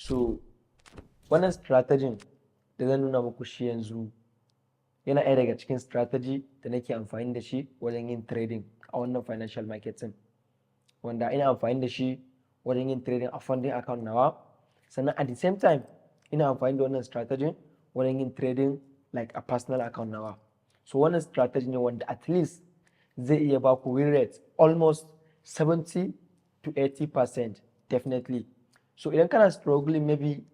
So wannan strategy da zan nuna muku shi yanzu yana ɗaya daga cikin strategy da nake amfani da shi wajen yin trading a wannan financial market ɗin, wanda ina amfani da shi wajen yin trading a funding account nawa, sannan at the same time ina amfani da wannan strategy wajen yin trading like a personal account nawa. So wannan strategy ne wanda at least zai iya ba ku win rate almost 70 to 80% definitely. So idan kana struggling maybe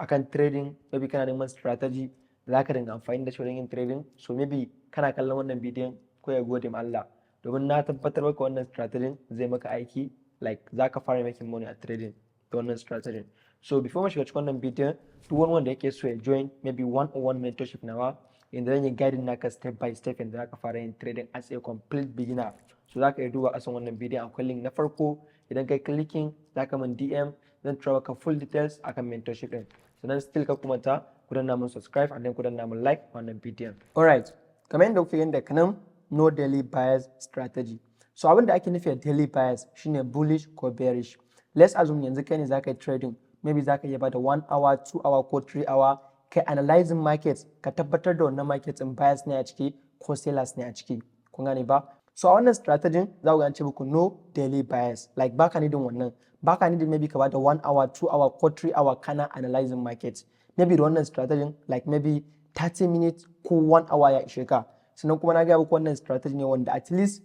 akan trading, maybe kana neman strategy da za ka dinga amfani da shi wajen yin trading, so maybe kana kallon wannan bidiyon ko ya gode ma Allah, domin na tabbatar maka wannan strategy zai maka aiki, like za ka fara making money a trading da wannan strategy. So before mu shiga cikin wannan bidiyon, duk wani wanda yake so ya join maybe one-on-one mentorship nawa, inda zan yi guiding naka step by step inda za ka fara yin trading as a complete beginner. So za ka iya duba asan wannan bidiyon, akwai link na farko, idan kai clicking za ka min DM, zan tura maka full details akan mentorship din. Sannan still ka kuma ta ku danna mun subscribe and then ku danna mun like wannan bidiyon. Alright, kamar yadda kuke yanda kanan no daily bias strategy. So abin da ake nufi da daily bias shine bullish ko bearish. Let's assume yanzu kai ne za ka yi trading, maybe za ka iya bada 1 hour, 2 hour ko 3 hour kai analyzing markets, ka tabbatar da wannan markets in bias ne a ciki ko sellers ne a ciki. Kun gane ba? So a wannan strategy za ku gane muku no daily bias, like baka needing wannan, baka needing maybe ka bada 1 hour, 2 hour ko 3 hour kana analyzing markets. Maybe da wannan strategy like maybe 30 minutes ko 1 hour ya ishe ka. Sannan kuma na gaya muku wannan strategy ne wanda at least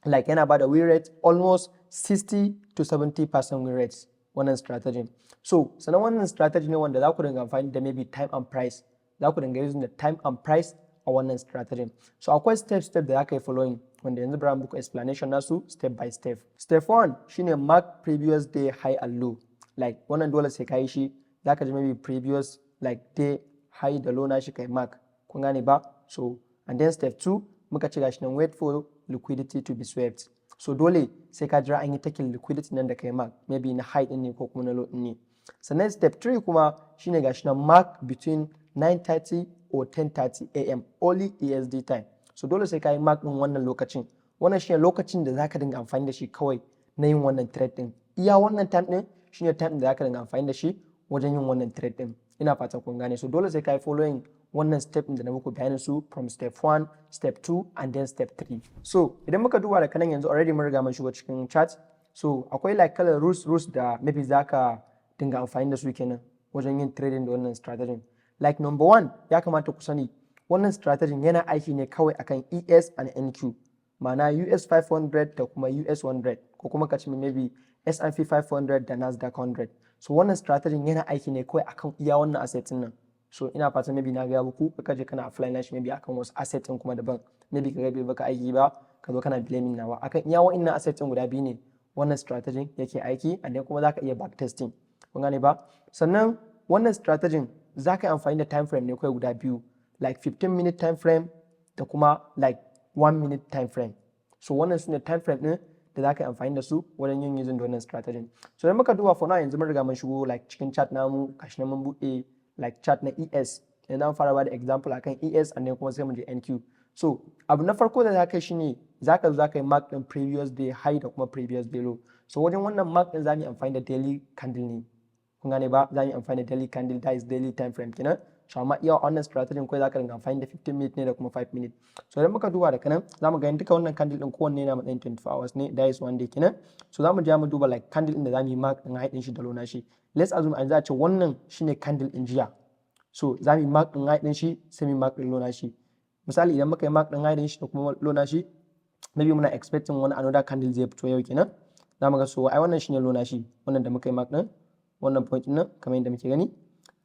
like yana bada win rate almost 60 to 70% win rates wannan strategy. So sannan wannan strategy ne wanda za ku dinga amfani da maybe time and price, za ku dinga using the time and price a wannan strategy. So akwai step da za ka yi following, wanda yanzu bari muku explanation nasu step by step. Step 1 shine mark previous day high and low. Like wannan dole sai ka yi shi, za ka ji maybe previous like day high da low na shi kai mark. Kun gane ba? So and then step 2 muka ci gashi nan wait for liquidity to be swept. So dole sai ka jira an yi taking liquidity nan da kai mark, maybe na high din ne ko kuma na low din ne. Sannan step 3 kuma shine gashi nan mark between 9:30 or 10:30 AM only ESD time. So dole sai ka yi mark din wannan lokacin. Wannan shine lokacin da zaka dinga amfani da shi kawai na yin wannan trade din. Iya wannan time din shine time da zaka dinga amfani da shi wajen yin wannan trade din. Ina fatan kun gane. So dole sai ka yi following wannan step da na muku bayanin su from step 1, step 2 and then step 3. So idan muka duba da kanan yanzu already mun riga mun shigo cikin chat. So akwai like kalar rules da maybe zaka dinga amfani da su kenan wajen yin trading da wannan strategy. Like number 1 ya kamata ku sani wannan strategy yana aiki ne kawai akan ES and NQ. Ma'ana US 500 da kuma US 100 ko kuma ka ce maybe S&P 500 da Nasdaq 100. So wannan strategy yana aiki ne kawai akan iya wannan asset nan. So ina fatan maybe na ga muku ka je kana apply nashi maybe akan wasu asset din kuma daban. Maybe ka ga bai baka aiki ba, ka zo kana blaming nawa. Akan iya wa'annan asset din guda biyu ne wannan strategy yake aiki, and then kuma zaka iya back testing. Kun gane ba? Sannan wannan strategy zaka yi amfani da time frame ne kawai guda biyu, like 15-minute time frame da kuma like 1-minute time frame. So wannan sune time frame din da zaka yi amfani da su wajen yin using da wannan strategy. So idan muka duba for now yanzu mun riga mun shigo like cikin chat namu, kashi nan mun bude like chart na ES. Yanzu an fara bada example akan ES and then kuma sai mu je NQ. So abu na farko da zaka yi shine zaka yi mark din previous day high da kuma previous day low. So wajen wannan mark din zamu yi amfani da daily candle ne. Kun gane ba? Zamu yi amfani da daily candle, that is daily time frame kenan. So amma iya wannan strategy kai zaka dinga amfani da 15 minute ne da kuma 5 minute. So idan muka duba da kanan zamu ga duka wannan candle din kowanne yana matsayin 24 hours ne, that is one day kenan. So zamu je mu duba like candle din da zamu yi mark din high din shi da low na shi. Let's assume an za ce wannan shine candle din jiya. So za mu yi mark din high din shi sai mu yi mark din low na shi. Misali idan muka yi mark din high din shi da kuma low na shi, maybe muna expecting wani another candle zai fito yau kenan. Za mu ga so ai wannan shine low na shi, wannan da muka yi mark din wannan point din nan kamar yadda muke gani.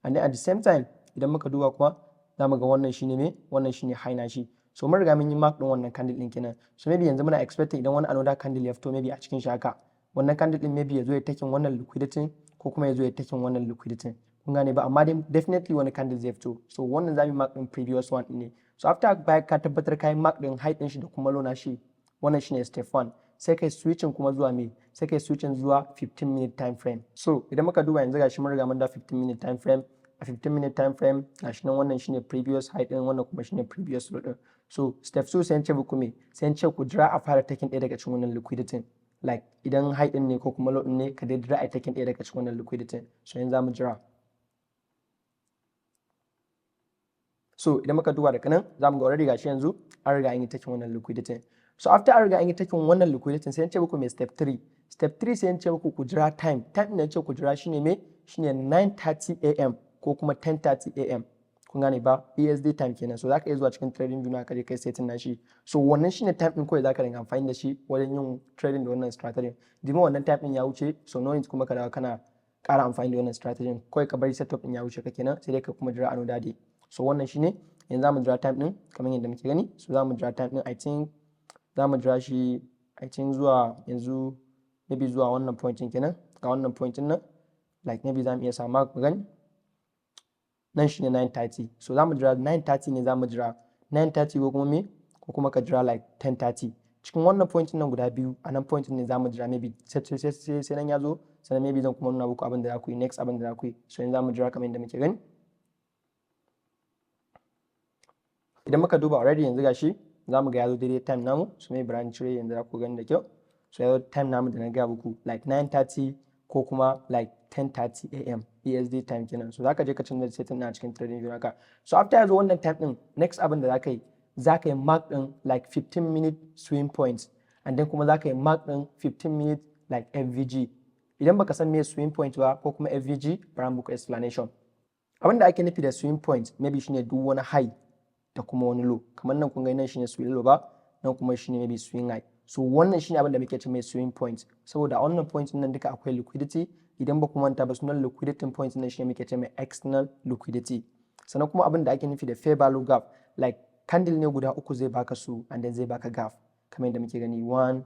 And then at the same time idan muka duba kuma za mu ga wannan shine me, wannan shine high na shi. So mun riga mun yi mark din wannan candle din kenan. So maybe yanzu muna expecting idan wani another candle ya fito maybe a cikin shi haka, wannan candle din maybe ya zo ya taking wannan liquidity ko kuma ya zo ya taking wannan liquidity. Kun gane ba? Amma dai definitely wani candle zai fito. So wannan zamu mark din previous one ne. So after bayan ka tabbatar kai mark din high din shi da kuma low na shi, wannan shine step 1. Sai kai switching kuma zuwa me? Sai kai switching zuwa 15-minute time frame. So idan muka duba yanzu gashi mun riga mun da 15-minute time frame. A 15-minute time frame gashi nan wannan shine previous high din, wannan kuma shine previous low din. So step 2 sai an ce muku me? Sai an ce ku jira a fara taking ɗaya daga cikin wannan liquidity. Like idan high din ne ko kuma low din ne ka dai jira a taking ɗaya daga cikin wannan liquidity. So yanzu zamu jira. So idan muka duba daga nan za mu ga already gashi yanzu an riga an yi taking wannan liquidity. So after an riga an yi taking wannan liquidity sai an ce muku mai step 3. Step 3 sai an ce muku ku jira time. Time din ce ku jira shine me? Shine 9:30 am ko kuma 10:30 am. Kun gane ba? ESD time kenan. So zaka iya zuwa cikin trading view ka je kai setting na shi. So wannan shine time din kawai zaka dinga amfani da shi wajen yin trading da wannan strategy. Dima wannan time din ya wuce, so no need kuma ka dawo kana ƙara amfani da wannan strategy. Kawai ka bari setup din ya wuce ka kenan sai dai ka kuma jira another day. So wannan shine yanzu zamu jira time din kamar yadda muke gani. So zamu jira time din, I think zamu jira shi zuwa yanzu maybe zuwa wannan point din kenan. Ga wannan point din nan like maybe zamu iya samu mark gani. Nan shine 9:30. So zamu jira 9:30 ne zamu jira 9:30 ko kuma me? Ko kuma ka jira like 10:30. Cikin wannan point nan guda biyu, a nan point ne zamu jira maybe sai nan ya zo, sannan maybe zan kuma nuna muku abin da za ku yi next, abin da za ku yi. So yanzu zamu jira kamar yadda muke gani. Idan muka duba already yanzu gashi zamu ga ya zo daidai time namu. So maybe bari cire yanzu za ku gani da kyau. So ya zo time namu da na ga muku like 9:30 ko kuma like 10:30 am ESD time kenan. So zaka je ka canza setting na cikin trading view naka. So after ya zo wannan time din, next abin da zaka yi mark din like 15-minute swing points, and then kuma zaka yi mark din 15-minute like FVG. Idan baka san me swing point ba ko kuma FVG, bari mu muku explanation. Abin da ake nufi da swing point maybe shine duk wani high da kuma wani low. Kamar nan kun ga nan shine swing low ba, nan kuma shine maybe swing high. So wannan shine abin da muke ce mai swing point, saboda a wannan point nan duka akwai liquidity. Idan ba ku manta ba, sunan liquidity point nan shine muke ce mai external liquidity. Sannan kuma abin da ake nufi da fair value gap, like candle ne guda uku zai baka su and then zai baka gap kamar yadda muke gani 1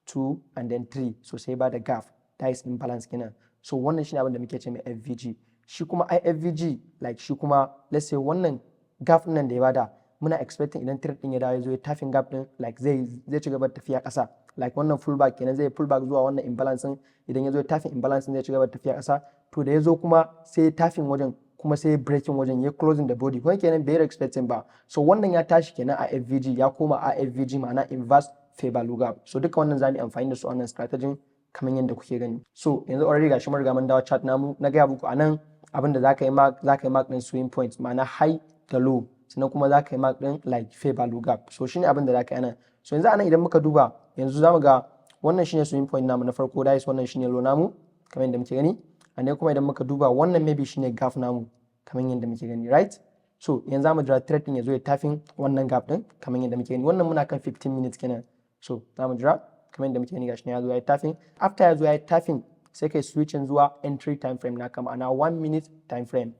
2 and then 3. So sai ba da gap, that is imbalance kenan. So wannan shine abin da muke ce mai FVG. Shi kuma IFVG like shi kuma let's say wannan gap nan da ya bada, muna expecting idan trade din ya dawo ya zo ya tapping gap din like zai ci gaba tafiya kasa, like wannan pullback kenan, zai pullback zuwa wannan imbalance din. Idan ya zo tapping imbalance din zai ci gaba tafiya kasa, to da ya zo kuma sai tapping wajen kuma sai breaking wajen, ya closing the body kuma kenan bai expecting ba. So wannan ya tashi kenan a FVG ya koma a FVG, ma'ana inverse fair value gap. So duka wannan zamu amfani da su a wannan strategy kamar yadda kuke gani. So yanzu already gashi mun riga mun dawo chart namu, na ga muku anan abin da zaka yi mark din swing point, ma'ana high da low, sannan kuma zaka yi mark din like fair value gap. So shine abin da zaka yi anan. So yanzu anan idan muka duba yanzu zamu ga wannan shine swing point namu na farko, that is wannan shine low namu kamar yadda muke gani. And then kuma idan muka duba wannan maybe shine gap namu kamar yadda muke gani, right? So yanzu zamu jira trade din ya zo ya tapping wannan gap din kamar yadda muke gani. Wannan muna kan 15 minutes kenan. So zamu jira kamar yadda muke gani, gashi ne ya zo ya yi tapping. After ya zo ya yi tapping sai kai switching zuwa entry time frame naka, ma'ana 1 minute time frame.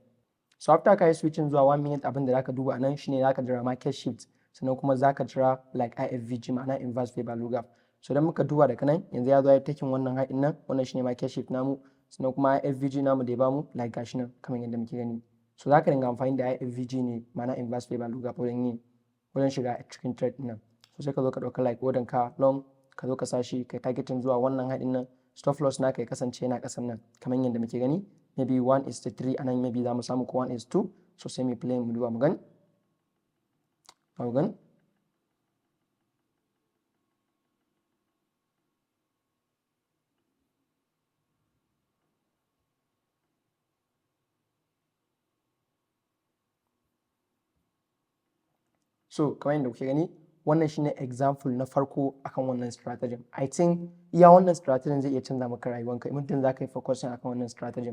So after ka yi switching zuwa 1 minute, abin da zaka duba anan shine zaka jira market shift, sannan kuma zaka jira like IFVG, ma'ana inverse fair value gap. So idan muka duba daga nan yanzu ya zo ya taking wannan high din nan, wannan shine market shift namu, sannan kuma IFVG namu da ya bamu like gashi nan kamar yadda muke gani. So zaka dinga amfani da IFVG ne, ma'ana inverse fair value gap wajen shiga cikin trade din nan. So sai ka zo ka dauka like order ka long, ka zo ka sashi kai targeting zuwa wannan high din nan. Stop loss naka ya kasance yana kasan nan kamar yadda muke gani, maybe 1:3 anan, maybe za mu samu ko 1:2. So sai mu play mu duba mu gani. So kamar yadda kuke gani, wannan shine example na farko akan wannan strategy. I think iya wannan strategy zai iya canza maka rayuwanka muddin za ka yi focusing akan wannan strategy.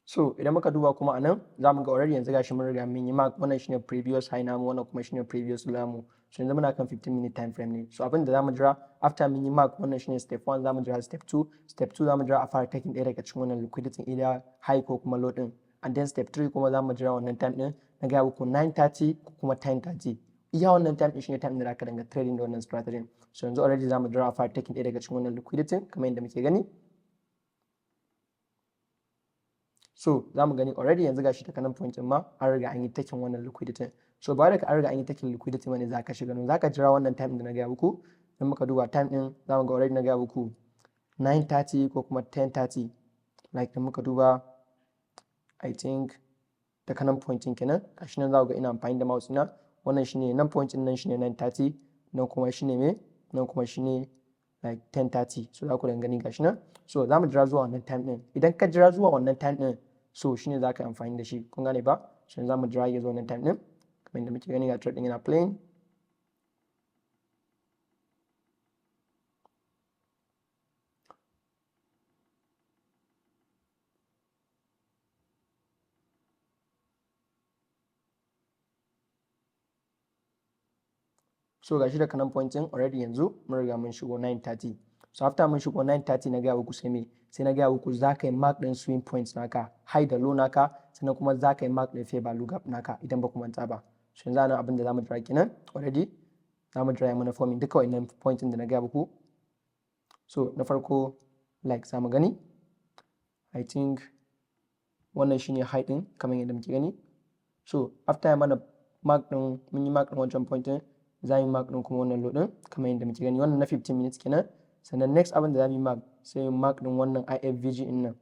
So idan muka duba kuma anan za mu ga already yanzu gashi mun riga mun yi mark, wannan shine previous high namu, wannan kuma shine previous low namu. So yanzu muna kan 15 minute time frame ne. So abin da za mu jira after mun yi mark, wannan shine step 1, za mu jira step 2. Step 2 za mu jira a fara taking ɗaya daga cikin wannan liquidity, either high ko kuma low din. And then step 3 kuma za mu jira wannan time din na ga ku 9:30 ko kuma 10:30. Iya wannan time din shine time da zaka dinga trading da wannan strategy. So yanzu already za mu jira a fara taking ɗaya daga cikin wannan liquidity kamar yadda muke gani. So za mu gani already yanzu gashi ta nan point ma an riga an yi taking wannan liquidity. So ba da ka an riga an yi taking liquidity bane za ka shiga nan, za ka jira wannan time da na gaya muku. Idan muka duba time din za mu ga already na gaya muku 9:30 ko kuma 10:30. Like da muka duba I think ta kanan point kenan, gashi nan za ku ga ina amfani da mouse na. Wannan shine nan point nan shine 9:30, nan kuma shine me, nan kuma shine like 10:30. So za ku dan gani gashi nan. So za mu jira zuwa wannan time din. Idan ka jira zuwa wannan time din, so shine za ka yi amfani da shi, kun gane ba? So za mu jira ya zo wannan time din kamar yadda muke gani ga trade din yana playing. So gashi da kanan point din already yanzu mun riga mun shigo 9:30. So after mun shigo 9:30 na gaya muku sai me, sai na gaya muku za ka yi mark din swing points naka, high da low naka, sannan kuma za ka yi mark din fair value gap naka idan ba ku manta ba. So yanzu anan abin da zamu dra kenan already zamu dra mana forming duka wannan point din da na gaya muku. So na farko like zamu gani, I think wannan shine high din kamar yadda muke gani. So after ya mana mark din, mun yi mark din wancan point din, za mu yi mark din kuma wannan low din kamar yadda muke gani, wannan na 15 minutes kenan. Sannan next abin da za mu yi mark, sai mark din wannan IFVG din nan,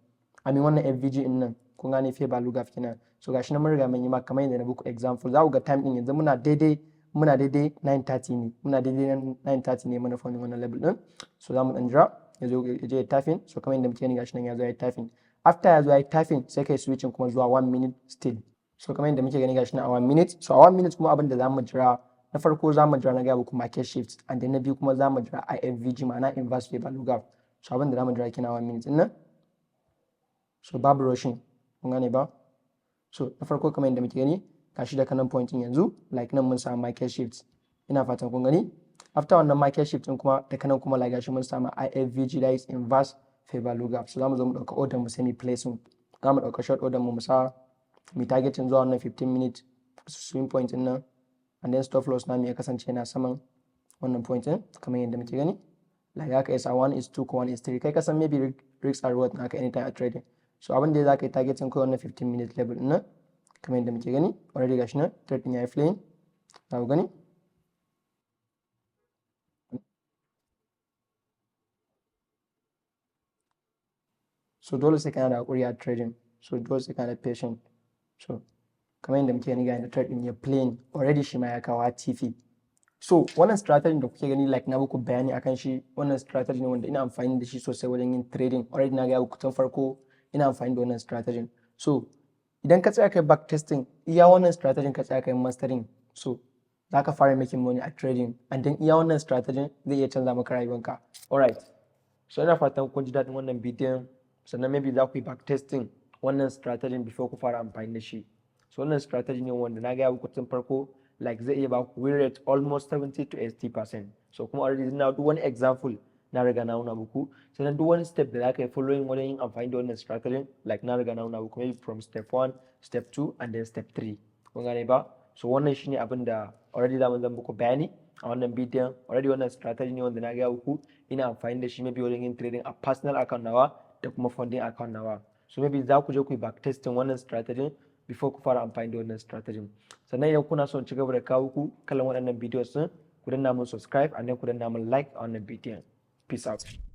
wannan FVG din nan, kun gane fair value gap kenan. So gashi na mun riga mun yi mark kamar yadda na buku example. Za ku ga time din yanzu muna daidai 9:30 ne, muna daidai 9:30 ne mana forming wannan level din. So za mu dan jira ya zo ya je ya tapping. So kamar yadda muke gani gashi nan ya zo ya tapping. After ya zo ya tapping sai kai switching kuma zuwa 1 minute still. So kamar yadda muke gani gashi nan a 1 minute. So a 1 minute kuma abin da za mu jira, na farko za mu jira na gaya muku market shift, and then na biyu kuma za mu jira IFVG ma'ana inverse fair value gap. So abin da za mu jira kina 1 minute din nan. So babu rushing, kun gane ba? So na farko kamar yadda muke gani gashi da kanan point yanzu like nan mun samu market shift, ina fatan kun gani. After wannan market shift din kuma da kanan kuma like gashi mun samu IFVG, that is inverse fair value gap. So za mu zo mu dauka order mu sai mu placing, za mu dauka short order mu sa mu targeting zuwa wannan 15 minute swing point din nan, and then stop loss namu ya kasance yana saman wannan point din kamar yadda muke gani. Like haka yasa 1:2 ko 1:3, kai kasan maybe risks are reward naka anytime at trading. So abin da za ka yi targeting ko wannan 15 minute level din nan kamar yadda muke gani already gashi nan trade din ya yi playing, za ku gani. So dole sai kana da hakuri a trading, so dole sai kana da patient. So kamar yadda muke gani ga yadda trade din ya playing already, shi ma ya kawo TV. So wannan strategy da kuke gani like na muku bayani akan shi, wannan strategy ne wanda ina amfani da shi sosai wajen yin trading. Already na ga muku tun farko ina amfani da wannan strategy. So idan ka tsaya kai back testing iya wannan strategy, ka tsaya kai mastering, so za ka fara making money a trading, and then iya wannan strategy zai iya canza maka rayuwanka. Alright, so ina fatan kun ji daɗin wannan bidiyon, sannan maybe za ku yi back testing wannan strategy before ku fara amfani da shi. So wannan strategy ne wanda na ga muku tun farko like zai iya ba ku win rate almost 70 to 80%. So kuma already na duk wani example na riga na nuna muku, sannan duk wani step da za ka yi following wajen yin amfani da wannan strategy like na riga na nuna muku, maybe from step 1, step 2 and then step 3, kun gane ba? So wannan shine abin da already zan muku bayani a wannan bidiyon. Already wannan strategy ne wanda na ga muku ina amfani da shi maybe wajen yin trading a personal account nawa da kuma funding account nawa. So maybe za ku je ku yi back testing wannan strategy before ku fara amfani da wannan strategy. Sannan idan kuna son ci gaba da kawo ku kallon waɗannan videos din, ku danna mun subscribe and then ku danna mun like a wannan bidiyon. Peace out.